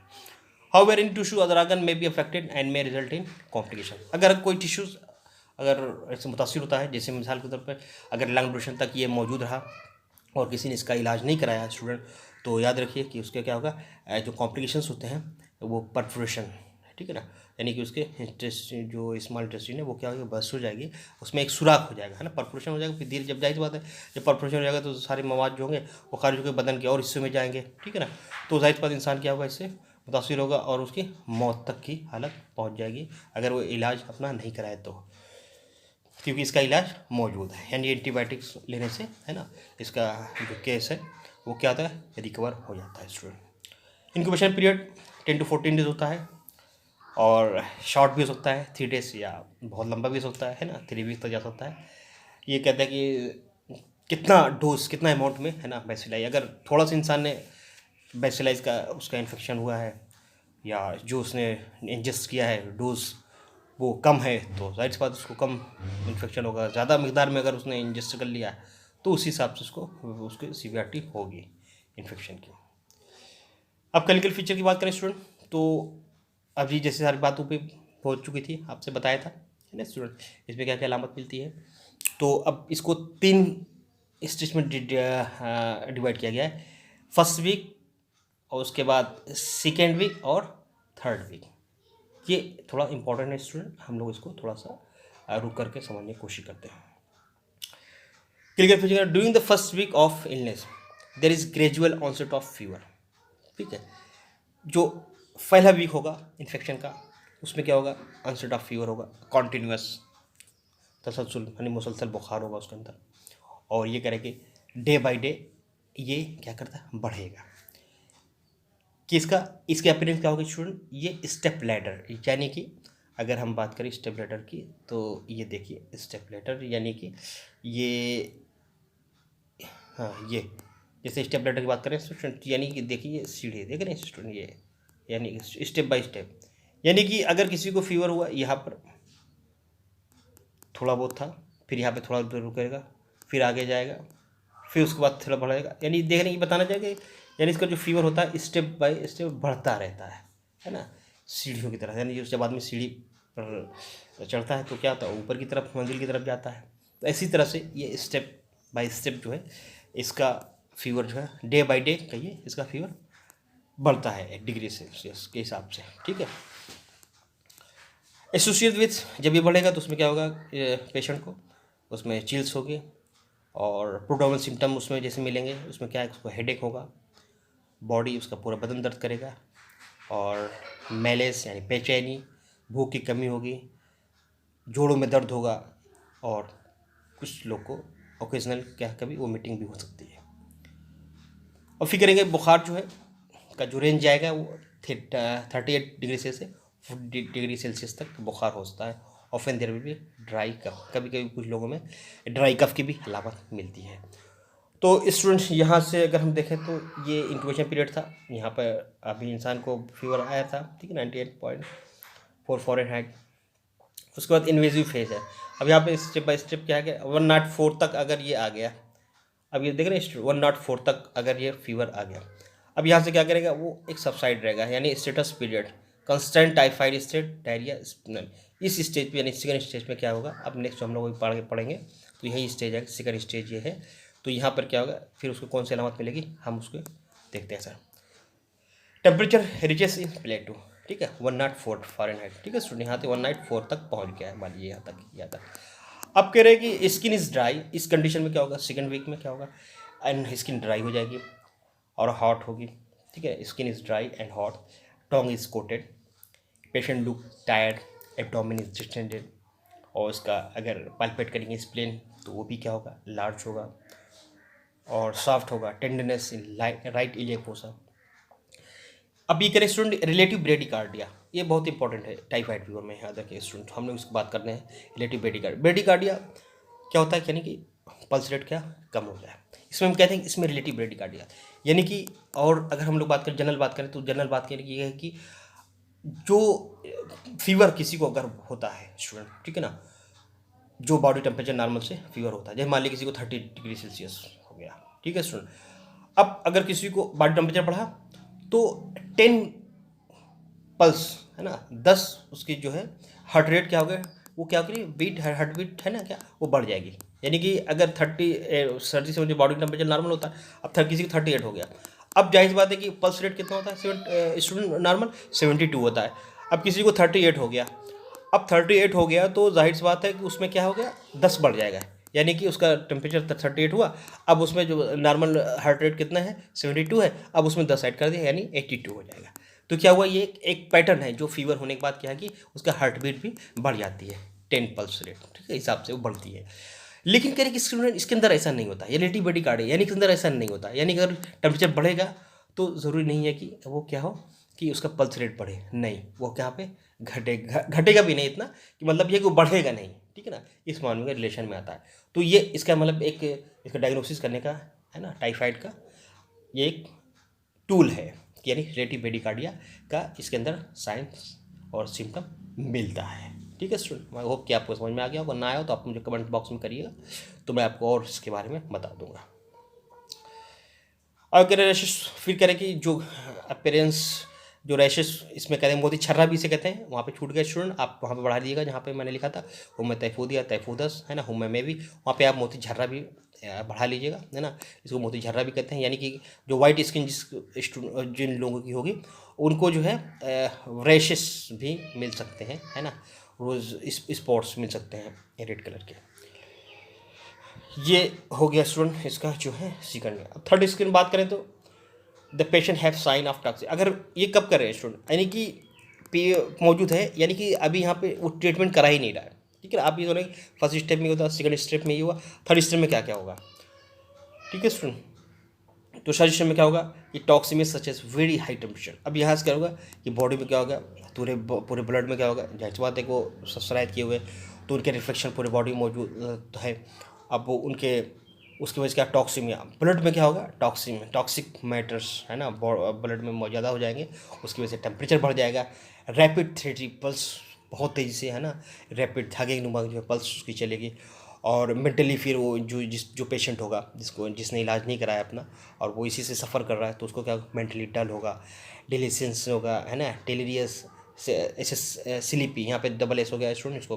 However in tissue other organ में be affected and may result in complication, अगर कोई टिश्यूज़ अगर ऐसे मुतासर होता है, जैसे मिसाल के तौर पर अगर लंग ड्यूरेशन तक ये मौजूद रहा और किसी ने इसका इलाज नहीं कराया स्टूडेंट, तो याद रखिए कि उसके क्या होगा, जो कॉम्प्लिकेशंस होते हैं वो परफोरेशन, ठीक है ना, यानी कि उसके इंटेस्टिन जो स्मॉल इंटेस्टिन है वो क्या होगा, बस्ट हो जाएगी, उसमें एक सुराख हो जाएगा, है ना, परफोरेशन हो जाएगा, फिर धीरे जब जाहिर बात है जब परफोरेशन हो जाएगा तो सारे मवाद जो होंगे वो खारिज होकर बदन के और हिस्सों में जाएंगे, ठीक है ना, तो जाहिर बात इंसान क्या होगा, इससे मुतासर होगा और उसकी मौत तक की हालत पहुंच जाएगी अगर वो इलाज अपना नहीं कराए तो, क्योंकि इसका इलाज मौजूद है, यानी एंटीबायोटिक्स लेने से, है ना, इसका जो केस है वो क्या होता है, रिकवर हो जाता है student. Incubation period 10 to 14 days होता है, और शॉर्ट भी हो सकता है 3 days, या बहुत लंबा भी हो सकता है ना, 3 weeks तक जा सकता है। ये कहता है कि कितना डोज कितना अमाउंट में, है ना, बैसिलाई, अगर थोड़ा सा इंसान ने बैसिलाइज का उसका इन्फेक्शन हुआ है या जो उसने इंजेस्ट किया है डोज वो कम है, तो जाहिर सी बात उसको कम इन्फेक्शन होगा, ज़्यादा मकदार में अगर उसने इंजेस्ट कर लिया तो उसी हिसाब से उसको उसकी सीवियरिटी होगी इन्फेक्शन की। अब क्लिनिकल फीचर की बात करें स्टूडेंट, तो अभी जैसे सारी बातों पे पहुंच चुकी थी, आपसे बताया था, है ना स्टूडेंट, इसमें क्या क्या अलामत मिलती है, तो अब इसको 3 स्टेज में डिवाइड किया गया है, फर्स्ट वीक और उसके बाद सेकेंड वीक और थर्ड वीक। ये थोड़ा इंपॉर्टेंट है स्टूडेंट, हम लोग इसको थोड़ा सा रुक करके समझने की कोशिश करते हैं। Clinical feature, during the first week of illness there is gradual onset of fever, ठीक है, जो पहला वीक होगा इन्फेक्शन का उसमें क्या होगा, ऑनसेट ऑफ फीवर होगा, कॉन्टीन्यूस तसलसल यानी मुसलसल बुखार होगा उसके अंदर, और ये करेंगे डे बाय डे ये क्या करता है, बढ़ेगा, कि इसके अपीयरेंस क्या होगी स्टूडेंट, ये स्टेप लैडर, यानी कि अगर हम बात करें स्टेप लैडर की तो ये देखिए स्टेप लैडर, यानी कि ये, हाँ ये जैसे स्टेप लैडर की बात करें स्टूडेंट, यानी कि देखिए ये सीढ़ी देख रहे हैं स्टूडेंट, ये यानी स्टेप बाय स्टेप, यानी कि अगर किसी को फीवर हुआ यहाँ पर थोड़ा बहुत था, फिर यहाँ पे थोड़ा देर रुकेगा, फिर आगे जाएगा, फिर उसके बाद थोड़ा बढ़ेगा, यानी देखने की बताना चाहिए, यानी इसका जो फीवर होता है स्टेप बाय स्टेप बढ़ता रहता है ना, सीढ़ियों की तरह, यानी जब आदमी सीढ़ी पर चढ़ता है तो क्या होता है, ऊपर की तरफ, मंजिल की तरफ जाता है। तो इसी तरह से ये स्टेप बाय स्टेप जो है इसका फीवर जो है डे बाय डे कहिए, इसका फीवर बढ़ता है 1 डिग्री सेल्सियस के हिसाब से, ठीक है। एसोसिएट विथ जब ये बढ़ेगा तो उसमें क्या होगा, पेशेंट को उसमें चिल्स होगी और प्रोड्रोमल सिम्टम उसमें जैसे मिलेंगे, उसमें क्या है, उसको हेडेक होगा, बॉडी उसका पूरा बदन दर्द करेगा और मैलेस यानी बेचैनी, भूख की कमी होगी, जोड़ों में दर्द होगा और कुछ लोग को ओकेजनल क्या कभी वोमिटिंग भी हो सकती है। और फिर करेंगे बुखार जो है का जो रेंज जाएगा वो 38 डिग्री से 40 डिग्री सेल्सियस तक बुखार होता है। Often there will be dry cough, कभी कभी कुछ लोगों में ड्राई कफ की भी अलामत मिलती है। तो स्टूडेंट्स यहाँ से अगर हम देखें तो ये इंक्यूबेशन पीरियड था, यहाँ पर अभी इंसान को फीवर आया था, ठीक है, 98.4 फ़ारेनहाइट। उसके बाद इन्वेजिव फेज है। अब यहाँ पे स्टेप बाय स्टेप क्या है कि 104 तक अगर ये आ गया, अब ये देख रहे हैं 104 तक अगर ये फीवर आ गया, अब यहाँ से क्या करेगा, वो एक सबसाइड रहेगा यानी status period, constant typhoid state, diarrhoea, इस स्टेज पे यानी सेकंड स्टेज में क्या होगा, अब नेक्स्ट हम लोग पढ़ेंगे तो यही स्टेज है, सेकंड स्टेज ये है। तो यहाँ पर क्या होगा, फिर उसको कौन सी अलामत मिलेगी हम उसको देखते हैं सर। टेम्परेचर रिचेस इन प्लेटो, ठीक है, 104 फ़ारेनहाइट, ठीक है स्टूडेंट, यहाँ से 104 तक पहुँच गया है, मान लीजिए यहाँ तक। अब कह रहे हैं कि स्किन इज़ ड्राई, इस कंडीशन में क्या होगा, सेकंड वीक में क्या होगा, एंड स्किन ड्राई हो जाएगी और हॉट होगी, ठीक है, skin is dry and hot, tongue is coated, patient look tired, abdomen is distended, और उसका अगर पाल्पेट करेंगे स्प्लेन तो वो भी क्या होगा, लार्ज होगा और सॉफ्ट होगा, tenderness in right iliac fossa. अब ये करें स्टूडेंट रिलेटिव ब्रेडिकार्डिया, ये बहुत इंपॉर्टेंट है टाइफाइड फीवर में, याद रखिए स्टूडेंट, हम लोग इसकी बात करते हैं रिलेटिव ब्रेडिकार्डिया क्या होता है, यानी कि पल्स रेट क्या कम हो जाए, इसमें हम कहते हैं इसमें रिलेटिव ब्रेडिकार्डिया, यानी कि, और अगर हम लोग बात करें जनरल बात करें तो जनरल बात करें कि ये है कि जो फीवर किसी को अगर होता है स्टूडेंट, ठीक है ना, जो बॉडी टेम्परेचर नॉर्मल से फीवर होता है, जैसे मान लीजिए किसी को 30 डिग्री सेल्सियस हो गया, ठीक है स्टूडेंट, अब अगर किसी को बॉडी टेम्परेचर बढ़ा तो 10 पल्स है ना, 10 उसकी जो है हार्ट रेट क्या हो गया, वो क्या करिए बीट, हार्ट बीट है ना क्या, वो बढ़ जाएगी, यानी कि अगर 30 से मुझे बॉडी टेम्परेचर नॉर्मल होता है, अब किसी को 38 हो गया, अब जाहिर बात है कि पल्स रेट कितना होता है, स्टूडेंट नॉर्मल 72 होता है, अब किसी को 38 हो गया, अब 38 हो गया तो जाहिर सी बात है कि उसमें क्या हो गया, 10 बढ़ जाएगा, यानी कि उसका टेम्परेचर 38 हुआ, अब उसमें जो नॉर्मल हार्ट रेट कितना है 72 है, अब उसमें 10 ऐड कर दिया यानी 82 हो जाएगा। तो क्या हुआ, ये एक पैटर्न है जो फीवर होने के बाद क्या है कि उसका हार्ट बीट भी बढ़ जाती है, 10 पल्स रेट, ठीक है, हिसाब से वो बढ़ती है। लेकिन कह रहे कि स्टूडेंट इसके अंदर ऐसा नहीं होता, ये रिलेटिव ब्रेडिकार्डिया यानी इसके अंदर ऐसा नहीं होता, यानी अगर टेम्परेचर बढ़ेगा तो ज़रूरी नहीं है कि वो क्या हो कि उसका पल्स रेट बढ़े, नहीं, वो क्या पे घटेगा भी नहीं इतना कि मतलब ये कि बढ़ेगा नहीं, ठीक है ना, इस मामले में रिलेशन में आता है। तो ये इसका मतलब एक इसका डायग्नोसिस करने का है ना, टाइफाइड का ये एक टूल है, यानी रिलेटिव ब्रेडिकार्डिया का इसके अंदर साइंस और सिम्टम मिलता है, ठीक है स्टूडेंट। आई होप कि आपको समझ में आ गया होगा, ना आया तो आप मुझे कमेंट बॉक्स में करिएगा तो मैं आपको और इसके बारे में बता दूंगा। और कह रहे फिर कह रहे कि जो अपेरेंस जो रैशेस इसमें कहते हैं मोती छर्रा भी इसे कहते हैं, वहाँ पे छूट गए स्टूडेंट, आप वहाँ पे बढ़ा दीजिएगा जहाँ पे मैंने लिखा था हुम तैफूदिया तैफूदस है ना, हुम में भी वहाँ पे आप मोती झर्रा भी बढ़ा लीजिएगा, है ना, इसको मोती झर्रा भी कहते हैं, यानी कि जो वाइट स्किन जिन लोगों की होगी उनको जो है रैशेस भी मिल सकते हैं, है ना, रोज़ स्पॉट्स मिल सकते हैं रेड कलर के। ये हो गया स्टूडेंट इसका जो है सेकंड में। अब थर्ड स्क्रीन बात करें तो the patient have sign of toxic, अगर ये कब कर रहे हैं स्टूडेंट, यानी कि मौजूद है, यानी कि अभी यहाँ पे वो ट्रीटमेंट करा ही नहीं रहा है, ठीक है, आप ये सुने फर्स्ट स्टेप में होता है, सेकंड स्टेप में ये हुआ, थर्ड स्टेप में क्या क्या होगा, ठीक है स्टूडेंट। तो थर्ड स्टेप में क्या होगा कि toxaemias such as very high temperature, अब यहाँ से क्या होगा कि बॉडी में क्या होगा, पूरे ब्लड में क्या होगा, जाहिर बात है वो सब्सक्राइब किए हुए तो उनके रिफ्लेक्शन पूरे बॉडी में मौजूद है, अब वो उनके उसकी वजह से क्या टॉक्सिमिया, ब्लड में क्या होगा टॉक्सिक मैटर्स है ना, ब्लड में ज़्यादा हो जाएंगे, उसकी वजह से टेम्परेचर बढ़ जाएगा, रैपिड थ्रेटी पल्स बहुत तेज़ी से है ना, रैपिड धागे नुमा जो पल्स उसकी चलेगी, और मेंटली फिर वो जो पेशेंट होगा जिसने इलाज नहीं कराया अपना और वो इसी से सफ़र कर रहा है तो उसको क्या मेंटली डल होगा, डिलीसेंस होगा है ना, टेलेरियस ऐसे स्लीपी, यहाँ पे डबल एस हो गया स्टूडेंट, इसको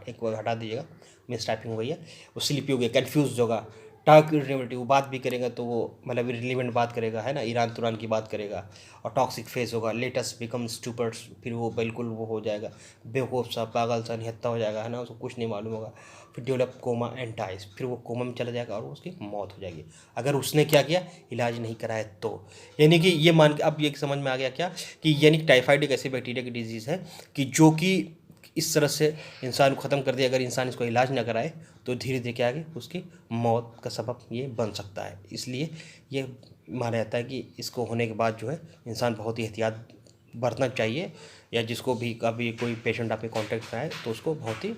एक बार हटा दीजिएगा, मिस टाइपिंग हो गई है। वो स्लीपी हो गया, कन्फ्यूज होगा। टास्क इरिटेबिलिटी, वो बात भी करेगा तो वो मतलब रिलेवेंट बात करेगा, है ना, ईरान तुरान की बात करेगा। और टॉक्सिक फेस होगा, लेटेस्ट बिकम स्टूपर्ड, फिर वो बिल्कुल वो हो जाएगा, बेवकूफ़ सा, पागल सा, निहत्था हो जाएगा, है ना, उसको कुछ नहीं मालूम होगा। फिर डेवलप कोमा एंड डाइज, फिर वो कोमा में चला जाएगा और उसकी मौत हो जाएगी अगर उसने क्या किया, इलाज नहीं कराया तो। यानी कि ये मान के अब ये समझ में आ गया क्या, कि यानी टाइफाइड एक ऐसी बैक्टीरिया की डिजीज़ है कि जो कि इस तरह से इंसान को ख़त्म कर दिया, अगर इंसान इसको इलाज ना कराए तो धीरे धीरे क्या आगे उसकी मौत का सबब ये बन सकता है। इसलिए ये माना जाता है कि इसको होने के बाद जो है इंसान बहुत ही एहतियात बरतना चाहिए, या जिसको भी कभी कोई पेशेंट आपके कांटेक्ट में आए तो उसको बहुत ही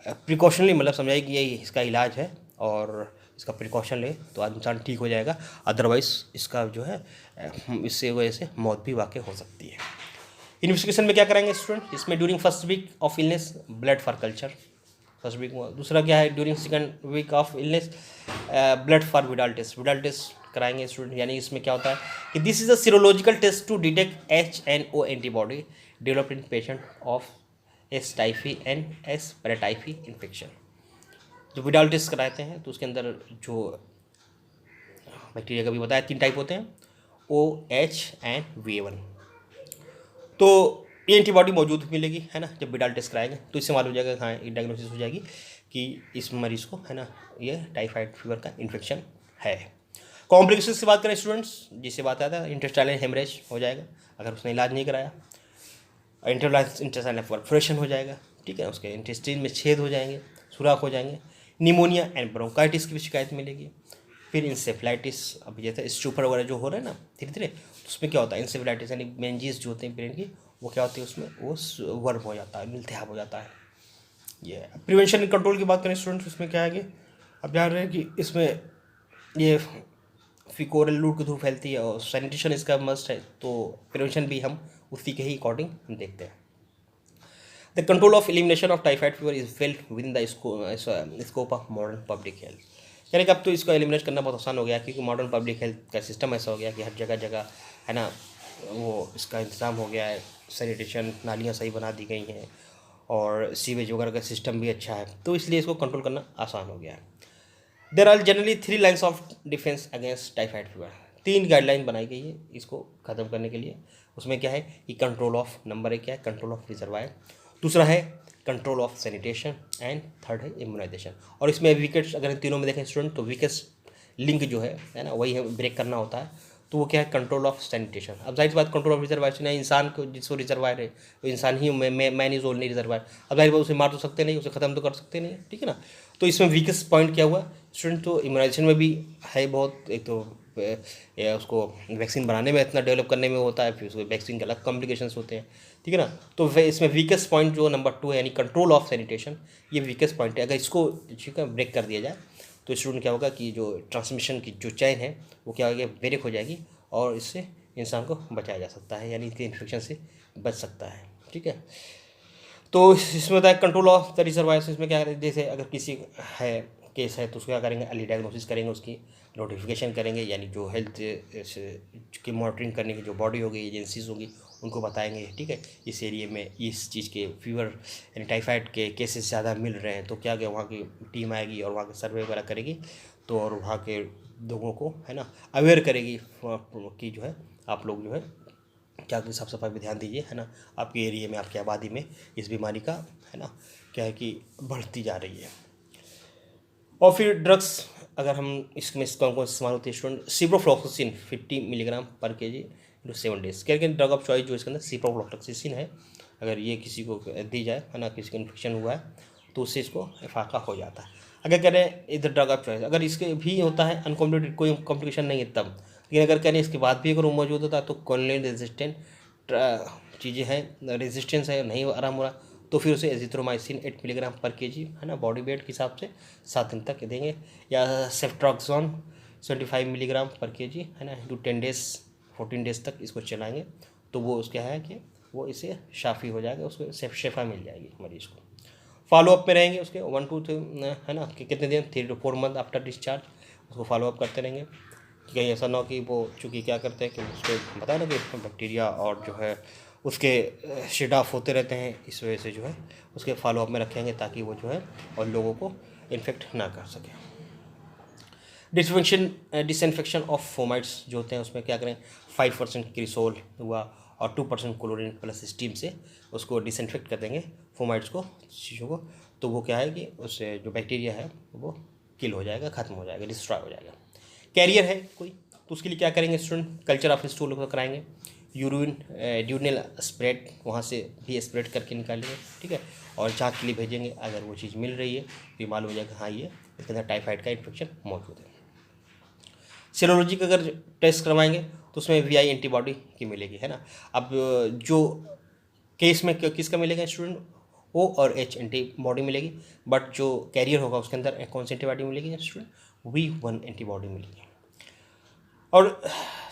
प्रिकॉशनली मतलब समझाइए कि ये इसका इलाज है और इसका प्रिकॉशन ले तो इंसान ठीक हो जाएगा, अदरवाइज़ इसका जो है इससे वजह से मौत भी वाक़ई हो सकती है। इन्वेस्टिगेशन में क्या करेंगे स्टूडेंट, इसमें during first week of illness blood for culture, first week हुआ। दूसरा क्या है, during second week of illness blood for Widal test, Widal test कराएंगे स्टूडेंट। यानी इसमें क्या होता है कि this is a serological test to detect HNO antibody developed in patient of S typhi and S paratyphi infection. जो Widal test कराते हैं तो उसके अंदर जो बैक्टीरिया का भी बताया 3 टाइप होते हैं, OH एंड VA1। तो ये एंटीबॉडी मौजूद मिलेगी, है ना, जब विडाल टेस्ट कराएंगे तो इससे मालूम हो जाएगा, हाँ ये डायग्नोसिस हो जाएगी कि इस मरीज़ को, है ना, ये टाइफाइड फीवर का इन्फेक्शन है। कॉम्प्लिकेशन की बात करें स्टूडेंट्स, जिससे बात आता है इंटेस्टाइनल हेमरेज हो जाएगा अगर उसने इलाज नहीं कराया, इंटेस्टाइनल परफोरेशन हो जाएगा, ठीक है, उसके इंटेस्टाइन में छेद हो जाएंगे, सुराख हो जाएंगे, निमोनिया एंड ब्रोंकाइटिस की भी शिकायत मिलेगी। फिर इंसेफ्लाइटिस, अभी जैसे स्टूपर वगैरह जो हो रहा है ना धीरे धीरे, तो उसमें क्या होता है, इंसेफ्लाइटिस यानी मेंजीज जो होते हैं ब्रेन की, वो क्या होती है उसमें वो वर्म हो जाता है, इल्तिहाब हो जाता है। ये प्रिवेंशन एंड कंट्रोल की बात करें स्टूडेंट्स, उसमें क्या है, अब जान रहे हैं कि इसमें ये फिकोरल रूट के थ्रू फैलती है और सैनिटेशन इसका मस्ट है, तो प्रिवेंशन भी हम उसी के ही अकॉर्डिंग देखते हैं। The control of elimination of typhoid fever is fail with in the scope of modern public health. यानी कि अब तो इसको एलिमिनेट करना बहुत आसान हो गया, क्योंकि मॉडर्न पब्लिक हेल्थ का सिस्टम ऐसा हो गया कि हर जगह जगह, है ना, वो इसका इंतज़ाम हो गया है, सैनिटेशन नालियाँ सही बना दी गई हैं और सीवेज वगैरह का सिस्टम भी अच्छा है, तो इसलिए इसको कंट्रोल करना आसान हो गया है। There are generally 3 lines of defence against typhoid fever, 3 guideline बनाई गई है इसको ख़त्म करने के लिए। उसमें क्या है कि कंट्रोल ऑफ, नंबर 1 क्या है, कंट्रोल ऑफ रिजर्वायर, दूसरा है control of sanitation and third है इम्यूनाइजेशन। और इसमें वीकेट्स अगर इन तीनों में देखें स्टूडेंट, तो वीकेस्ट लिंक जो है ना, वही है ब्रेक करना होता है, तो वो क्या है, कंट्रोल ऑफ सैनिटेशन। अब जाहिर सी बात, कंट्रोल ऑफ रिजर्वायर से इंसान को जिसको रिजर्वायर है वो इंसान ही, मैन इज ओनली रिजर्वायर। अब जाहिर बात उसे मार तो सकते नहीं, उसे ख़त्म तो कर सकते नहीं, ठीक है ना। तो इसमें वीकेस्ट पॉइंट क्या हुआ स्टूडेंट, तो इम्यूनाइजेशन में भी है बहुत, एक तो उसको वैक्सीन बनाने में इतना डेवलप करने में होता है, फिर उसको वैक्सीन के अलग कॉम्प्लिकेशंस होते हैं, ठीक है ना। तो इसमें वीकेस्ट पॉइंट जो नंबर 2 है यानी कंट्रोल ऑफ सैनिटेशन, ये वीकेस्ट पॉइंट है। अगर इसको ठीक है ब्रेक कर दिया जाए तो स्टूडेंट क्या होगा कि जो ट्रांसमिशन की जो चैन है वो क्या होगी, ब्रेक हो जाएगी और इससे इंसान को बचाया जा सकता है, यानी इसके इन्फेक्शन से बच सकता है, ठीक है। तो इसमें होता है कंट्रोल ऑफ द रिजर्वायर्स। इसमें क्या करें, जैसे अगर किसी है केस है तो उसको क्या करेंगे, अर्ली डायग्नोसिस करेंगे, उसकी नोटिफिकेशन करेंगे, यानी जो हेल्थ की मॉनिटरिंग करने की जो बॉडी होगी, एजेंसीज होगी, उनको बताएंगे, ठीक है, इस एरिया में इस चीज़ के फीवर यानी टाइफाइड के केसेस ज़्यादा मिल रहे हैं, तो क्या क्या वहाँ की टीम आएगी और वहाँ के सर्वे वगैरह करेगी, तो और वहाँ के लोगों को, है ना, अवेयर करेगी कि जो है आप लोग जो है क्या कि साफ़ सफाई पे ध्यान दीजिए, है ना, आपके एरिया में, आपकी आबादी में इस बीमारी का, है ना, क्या है कि बढ़ती जा रही है। और फिर ड्रग्स, अगर हम इसमें कौन कौन इस्तेमाल होती है स्टूडेंट, सिप्रोफ्लॉक्सासिन 50 मिलीग्राम पर केजी इंटू 7 डेज। क्या क्या ड्रग ऑफ चॉइस जो इसके अंदर सिप्रोफ्लॉक्सासिन है, अगर ये किसी को दी जाए, है ना, किसी को इन्फेक्शन हुआ है तो उससे इसको फाका हो जाता है। अगर कह रहे हैं इधर ड्रग ऑफ चॉइस, अगर इसके भी होता है अनकॉम्प्लिकेटेड, कोई कॉम्प्लिकेशन नहीं है तब, लेकिन अगर कह रहे हैं इसके बाद भी अगर वो मौजूद होता है तो कॉलोनियल रेजिस्टेंट चीज़ें हैं, रेजिस्टेंस है, नहीं आराम हो रहा, तो फिर उसे एजिथ्रोमाइसिन 8 मिलीग्राम पर केजी, है ना, बॉडी वेट के हिसाब से 7 दिन तक देंगे, या सेफ्ट्रॉक्सोन 75 मिलीग्राम पर केजी, है ना, इंटू 10 डेज 14 डेज तक इसको चलाएंगे, तो वो उसका है कि वो इसे शाफी हो जाएगा, उसको शेफा मिल जाएगी मरीज़ को। फॉलोअप में रहेंगे उसके 1 to 3, है ना, कि कितने दिन, 3 to 4 मंथ आफ्टर डिस्चार्ज उसको फॉलोअप करते रहेंगे, कि कहीं ऐसा ना हो कि वो चूँकि क्या करते हैं कि उसको बताया ना कि बैक्टीरिया और जो है उसके शेड ऑफ होते रहते हैं, इस वजह से जो है उसके फॉलोअप में रखेंगे ताकि वो जो है और लोगों को इन्फेक्ट ना कर सके। डिसइंफेक्शन ऑफ फोमाइट्स जो होते हैं उसमें क्या करें, 5% क्रिसोल हुआ और 2% क्लोरीन प्लस स्टीम से उसको डिसइंफेक्ट कर देंगे फोमाइट्स को, चीज़ों को, तो वो क्या है कि उससे जो बैक्टीरिया है वो किल हो जाएगा, ख़त्म हो जाएगा, डिस्ट्रॉय हो जाएगा। कैरियर है कोई तो उसके लिए क्या करेंगे स्टूडेंट, कल्चर ऑफ स्टूल को कराएंगे, यूरिन ड्यूरल स्प्रेड वहाँ से भी स्प्रेड करके निकालेंगे, ठीक है, और जांच के लिए भेजेंगे। अगर वो चीज़ मिल रही है तो ये मालूम हो जाएगा हाँ ये इसके अंदर टाइफाइड का इन्फेक्शन मौजूद है। सीरोलॉजी का अगर टेस्ट करवाएंगे तो उसमें वीआई एंटीबॉडी की मिलेगी, है ना। अब जो केस में किसका मिलेगा स्टूडेंट, ओ और एच एंटीबॉडी मिलेगी, बट जो कैरियर होगा उसके अंदर कौन सी एंटीबॉडी मिलेगी स्टूडेंट, V1 एंटीबॉडी मिलेगी। और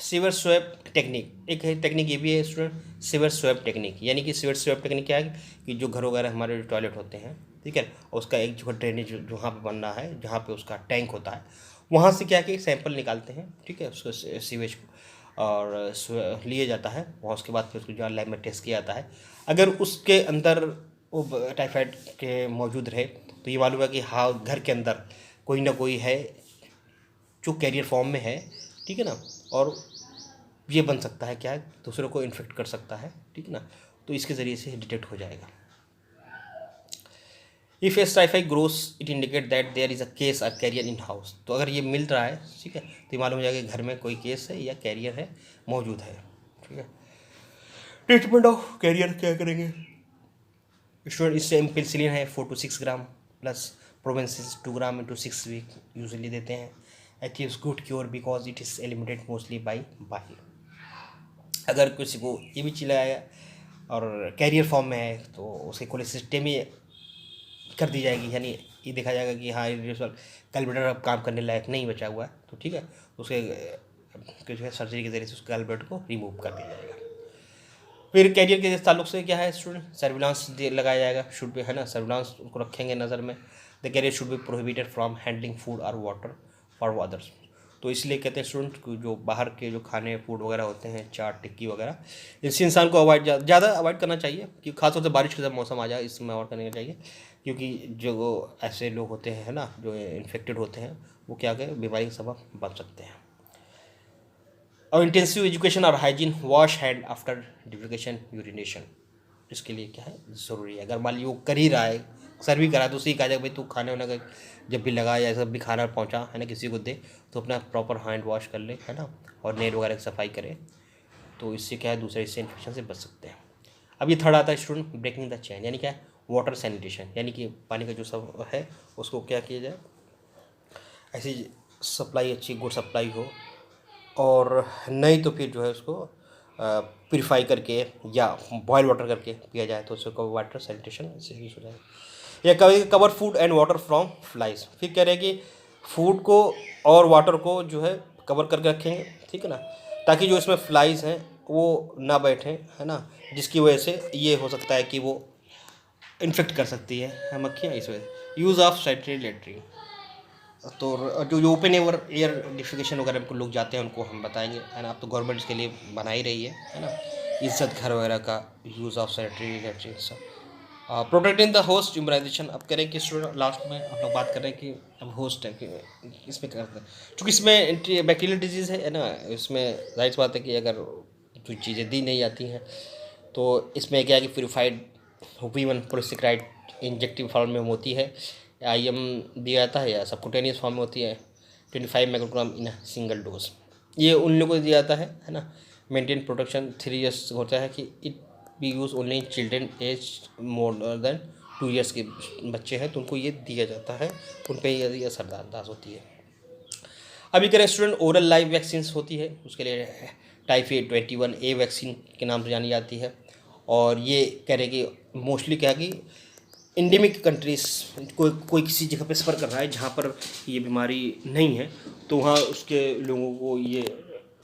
सीवर स्वैप टेक्निक, एक है टेक्निक ये भी है स्टूडेंट, सीवर स्वैप टेक्निक, यानी कि सीवर स्वैप टेक्निक क्या है कि जो घर वगैरह हमारे जो टॉयलेट होते हैं, ठीक है, उसका एक जो ड्रेनेज जहाँ पे बन रहा है, जहाँ पे उसका टैंक होता है, वहाँ से क्या कि सैंपल निकालते हैं, ठीक है, उसको सीवेज को और लिए जाता है वहाँ, उसके बाद फिर उसको जो लैब में टेस्ट किया जाता है। अगर उसके अंदर वो टाइफाइड के मौजूद रहे तो ये मालूम है कि हाँ घर के अंदर कोई ना कोई है जो कैरियर फॉर्म में है, ठीक है ना, और ये बन सकता है क्या है, दूसरों को इन्फेक्ट कर सकता है, ठीक है ना, तो इसके ज़रिए से डिटेक्ट हो जाएगा। If S typhoid grows it indicate that there is a case और कैरियर इन हाउस, तो अगर ये मिल रहा है, ठीक है, तो ये मालूम हो जाएगा कि घर में कोई केस है या कैरियर है मौजूद है, ठीक है। ट्रीटमेंट ऑफ कैरियर क्या करेंगे स्टूडेंट, इससे एम्पिसिलिन है 4 to 6 ग्राम प्लस प्रोवेंसिस 2 ग्राम इंटू 6 वीक यूजली देते हैं। Achieves good cure because it is eliminated mostly by bile. अगर किसी को ये भी चिल्लाया और कैरियर फॉर्म में है तो उसके कोलेसिस्टेमी कर दी जाएगी, यानी ये देखा जाएगा कि हाँ कैलब्लेडर अब काम करने लायक नहीं बचा हुआ है, तो ठीक है उसके जो है सर्जरी के जरिए से उस कैलब्लेडर को रिमूव कर दिया जाएगा। फिर कैरियर के ताल्लुक से क्या है स्टूडेंट, सर्विलांस लगाया जाएगा, शुड बी, है ना, सर्विलांस उनको रखेंगे नज़र में। The carrier should be prohibited from handling food और वाटर फॉर अदर्स, तो इसलिए कहते हैं स्टूडेंट जो बाहर के जो खाने फूड वगैरह होते हैं, चाट टिक्की वगैरह, इससे इंसान को अवॉइड ज़्यादा अवॉइड करना चाहिए, कि खासतौर से बारिश का जब मौसम आ जाए इसमें अवॉइड करना चाहिए, क्योंकि जो ऐसे लोग होते हैं, है ना, जो इन्फेक्टेड होते हैं वो क्या करें बीमारी का सबब बन सकते हैं। और इंटेंसिव एजुकेशन और hygiene, wash hand after defecation urination, इसके लिए क्या है ज़रूरी है। अगर मान ली वो कर ही रहा है, सर्व करा तो उसी कहा जाए भाई तू खाने वाने का जब भी लगा या जब भी खाना पहुंचा, है ना, किसी को दे तो अपना प्रॉपर हैंड वॉश कर ले, है ना, और नेल वगैरह की सफाई करे, तो इससे क्या है दूसरे इससे इन्फेक्शन से बच सकते हैं। अब ये थर्ड आता है स्टूडेंट ब्रेकिंग द चेन, यानी क्या है वाटर सैनिटेशन, यानी कि पानी का जो सब है उसको क्या किया जाए, ऐसी सप्लाई अच्छी गुड सप्लाई हो, और नहीं तो फिर जो है उसको प्योरीफाई करके या बॉयल वाटर करके पिया जाए तो उसको वाटर सैनिटेशन इससे यूज हो जाएगा। या कभी cover food and water from flies, फिर कह रहे हैं कि फूड को और वाटर को जो है कवर करके रखेंगे, ठीक है ना, ताकि जो इसमें फ्लाइज हैं वो ना बैठें, है ना, जिसकी वजह से ये हो सकता है कि वो इन्फेक्ट कर सकती है मक्खियाँ, इस वजह से। यूज़ ऑफ सैनिटरी लेटरिन, तो जो ओपन एयर डिफिकेशन वगैरह को लोग जाते हैं उनको हम बताएंगे, है ना, अब तो गवर्नमेंट इसके लिए बना ही रही है ना, इज्जत घर वगैरह का यूज़ ऑफ सैनिटरी लैट्रिन सब। प्रोटेक्टिंग द होस्ट इम्यूनाइजेशन, अब करें कि स्टूडेंट लास्ट में हम लोग बात कर रहे हैं कि अब होस्ट है कि इसमें करते हैं, क्योंकि इसमें बैक्टीरियल डिजीज़ है ना, इसमें जाहिर सी बात है कि अगर जो चीज़ें दी नहीं जाती हैं तो इसमें क्या है कि प्योरीफाइड V1 पोलिसैकेराइड इंजेक्टिव फॉर्म में होती है, IM दिया जाता है, या सबकुटेनियस फॉर्म में होती है 25 माइक्रोग्राम इन सिंगल डोज, ये उन लोगों को दिया जाता है ना। मेंटेन प्रोटेक्शन 3 years होता है कि it be use only in children age more than 2 years के बच्चे हैं तो उनको ये दिया जाता है, उन पर ये असरदार होती है। अभी करें स्टूडेंट ओरल लाइव वैक्सीन होती है, उसके लिए टाइफाइड 21A वैक्सीन के नाम से जानी जाती है, और ये कह रहे कि मोस्टली क्या कि इंडेमिक कंट्रीज कोई किसी जगह पे सफ़र कर रहा है जहाँ पर ये बीमारी नहीं है तो वहाँ उसके लोगों को ये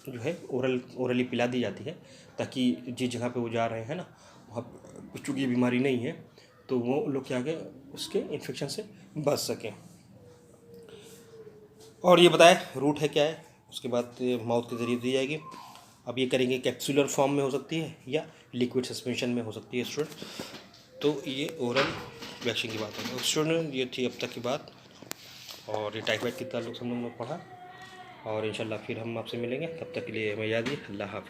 जो है ओरली पिला दी जाती है, ताकि जिस जगह पे वो जा रहे हैं ना वहाँ चूँकि ये बीमारी नहीं है तो वो लोग क्या आगे उसके इन्फेक्शन से बच सकें। और ये बताएं रूट है क्या है, उसके बाद माउथ के ज़रिए दी जाएगी। अब ये करेंगे कैप्सूलर फॉर्म में हो सकती है या लिक्विड सस्पेंशन में हो सकती है स्टूडेंट। तो ये ओरल वैक्सीन की बात है। तो स्टूडेंट ये थी अब तक की बात, और ये टाइफाइड कितना लोग हम लोग ने पढ़ा, और इंशाल्लाह फिर हम आपसे मिलेंगे। तब तक के लिए हमें याद है, अल्लाह हाफिज़।